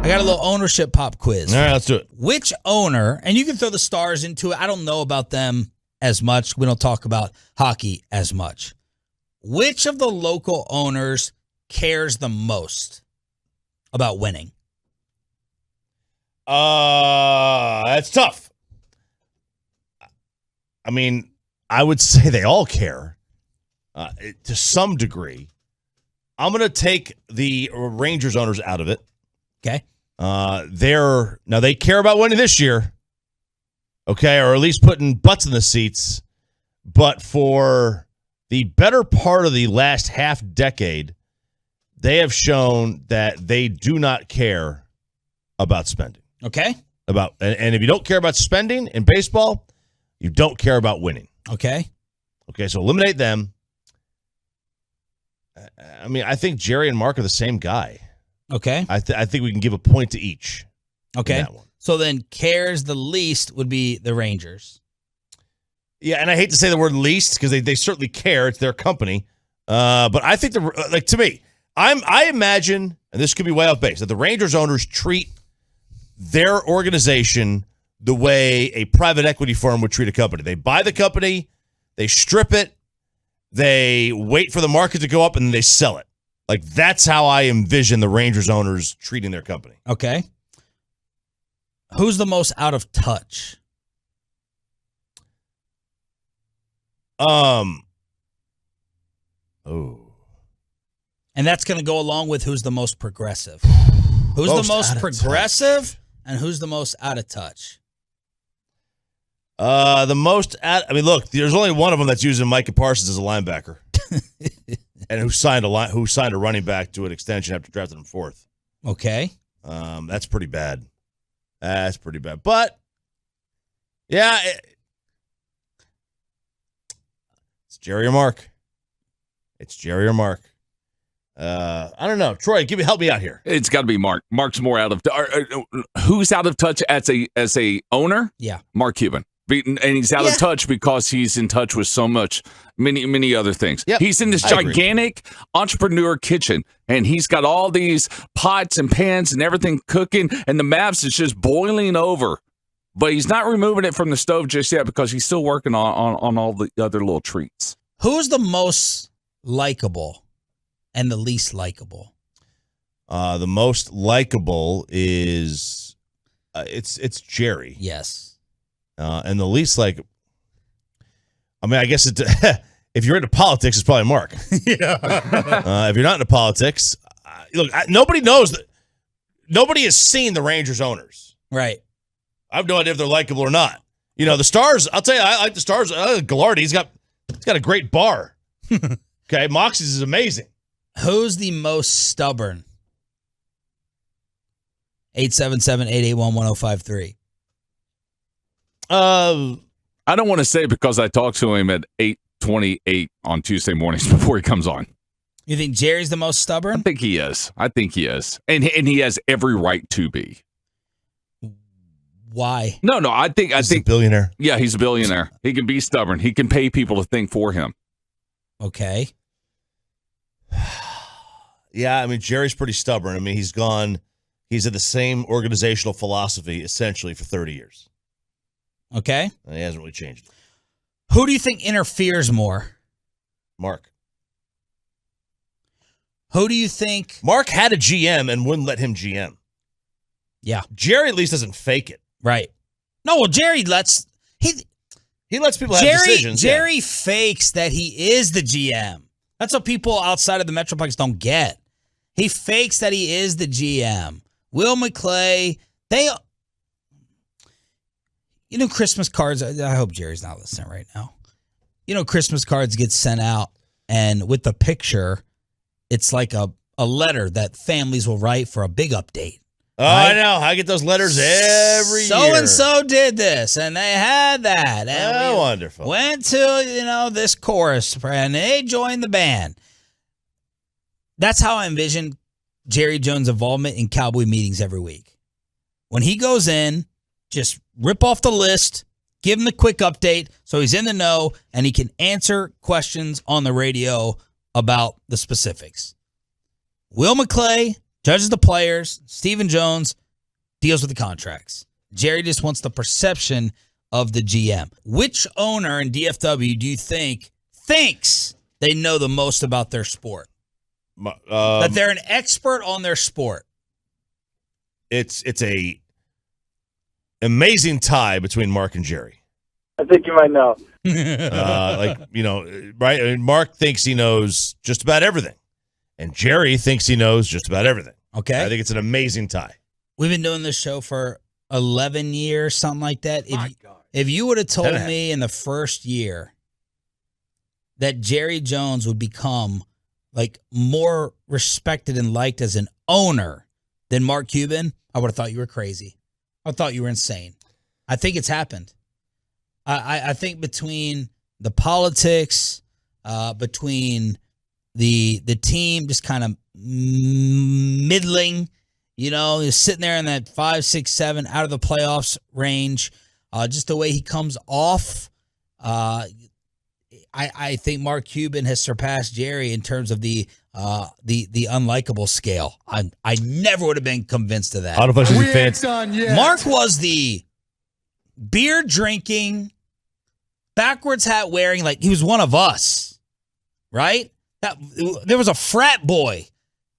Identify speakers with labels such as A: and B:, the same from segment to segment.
A: I got a little ownership pop quiz.
B: All right, let's do it.
A: Which owner, and you can throw the Stars into it. I don't know about them as much. We don't talk about hockey as much. Which of the local owners cares the most about winning?
B: That's tough. I mean, I would say they all care to some degree. I'm going to take the Rangers owners out of it.
A: Okay.
B: They care about winning this year. Okay, or at least putting butts in the seats. But for the better part of the last half decade, they have shown that they do not care about spending.
A: Okay.
B: And if you don't care about spending in baseball, you don't care about winning.
A: Okay.
B: Okay, so eliminate them. I mean, I think Jerry and Mark are the same guy.
A: Okay.
B: I think we can give a point to each.
A: Okay.
B: In that one.
A: So then cares the least would be the Rangers.
B: Yeah, and I hate to say the word least because they certainly care. It's their company. But I think to me, I imagine, and this could be way off base, that the Rangers owners treat their organization the way a private equity firm would treat a company. They buy the company, they strip it, they wait for the market to go up, and then they sell it. Like, that's how I envision the Rangers owners treating their company.
A: Okay. Who's the most out of touch?
B: Oh.
A: And that's going to go along with who's the most progressive. Who's the most progressive and who's the most out of touch?
B: Look, there's only one of them that's using Micah Parsons as a linebacker. And who signed a running back to an extension after drafting him fourth.
A: Okay.
B: That's pretty bad. That's pretty bad. But yeah, it's Jerry or Mark. I don't know. Troy, help me out here.
C: It's got to be Mark. Mark's more out of who's out of touch as a owner?
A: Yeah.
C: Mark Cuban. And he's out of touch because he's in touch with many other things.
B: Yep.
C: He's in this gigantic entrepreneur kitchen, and he's got all these pots and pans and everything cooking, and the Mavs is just boiling over. But he's not removing it from the stove just yet because he's still working on all the other little treats.
A: Who's the most likable and the least likable?
B: The most likable is it's Jerry.
A: Yes.
B: And the least I guess if you're into politics, it's probably Mark.
A: Yeah.
B: If you're not into politics, look, nobody knows that. Nobody has seen the Rangers owners.
A: Right.
B: I have no idea if they're likable or not. The Stars, I'll tell you, I like the Stars. Gallardi, he's got a great bar. Okay, Moxie's is amazing.
A: Who's the most stubborn? 877-881-1053.
C: I don't want to say because I talked to him at 8:28 on Tuesday mornings before he comes on.
A: You think Jerry's the most stubborn?
C: I think he is. And he has every right to be.
A: Why?
C: No, I think
B: he's a billionaire.
C: Yeah, he's a billionaire. He can be stubborn. He can pay people to think for him.
A: Okay.
B: Yeah, I mean, Jerry's pretty stubborn. I mean, he's had the same organizational philosophy essentially for 30 years.
A: Okay.
B: And he hasn't really changed.
A: Who do you think interferes more?
B: Mark.
A: Who do you think?
B: Mark had a GM and wouldn't let him GM.
A: Yeah.
B: Jerry at least doesn't fake it.
A: Right. No, well, Jerry lets
B: people have decisions.
A: Jerry fakes that he is the GM. That's what people outside of the Metroplex don't get. He fakes that he is the GM. Will McClay, Christmas cards, I hope Jerry's not listening right now. Christmas cards get sent out, and with the picture, it's like a letter that families will write for a big update.
B: Oh, right? I know. I get those letters every year.
A: So-and-so did this, and they had that. And
B: wonderful.
A: Went to, this chorus, and they joined the band. That's how I envision Jerry Jones' involvement in Cowboy meetings every week. When he goes in, just rip off the list, give him the quick update so he's in the know, and he can answer questions on the radio about the specifics. Will McClay Judges the players. Stephen Jones deals with the contracts. Jerry just wants the perception of the GM. Which owner in DFW do you think thinks they know the most about their sport? That they're an expert on their sport.
B: It's a amazing tie between Mark and Jerry.
D: I think you might know.
B: Right? I mean, Mark thinks he knows just about everything, and Jerry thinks he knows just about everything.
A: Okay.
B: I think it's an amazing tie.
A: We've been doing this show for 11 years, something like that. If you would have told me in the first year that Jerry Jones would become like more respected and liked as an owner than Mark Cuban, I would have thought you were crazy. I thought you were insane. I think it's happened. I think between the politics, between the team just kind of middling, he's sitting there in that 5, 6, 7 out of the playoffs range. Just the way he comes off, I think Mark Cuban has surpassed Jerry in terms of the unlikable scale. I never would have been convinced of that.
B: I don't know if I should be
A: Mark was the beer drinking, backwards hat wearing, like he was one of us, right? There was a frat boy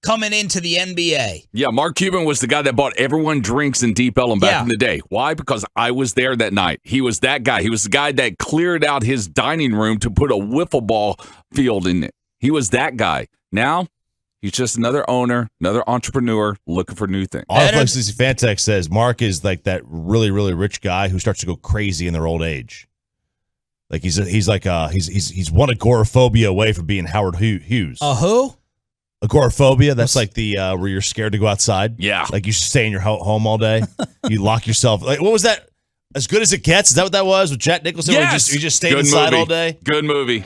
A: coming into the NBA.
C: Yeah, Mark Cuban was the guy that bought everyone drinks in Deep Ellum back in the day. Why? Because I was there that night. He was that guy. He was the guy that cleared out his dining room to put a wiffle ball field in it. He was that guy. Now, he's just another owner, another entrepreneur looking for new things.
B: Autoflex Fantech says Mark is like that really, really rich guy who starts to go crazy in their old age. Like he's one agoraphobia away from being Howard Hughes.
A: Who?
B: Agoraphobia. That's like the where you're scared to go outside.
C: Yeah,
B: like you should stay in your home all day. You lock yourself. Like what was that? As Good as It Gets. Is that what that was with Jack Nicholson?
C: Yes.
B: Where he just stayed inside all day.
C: Good movie.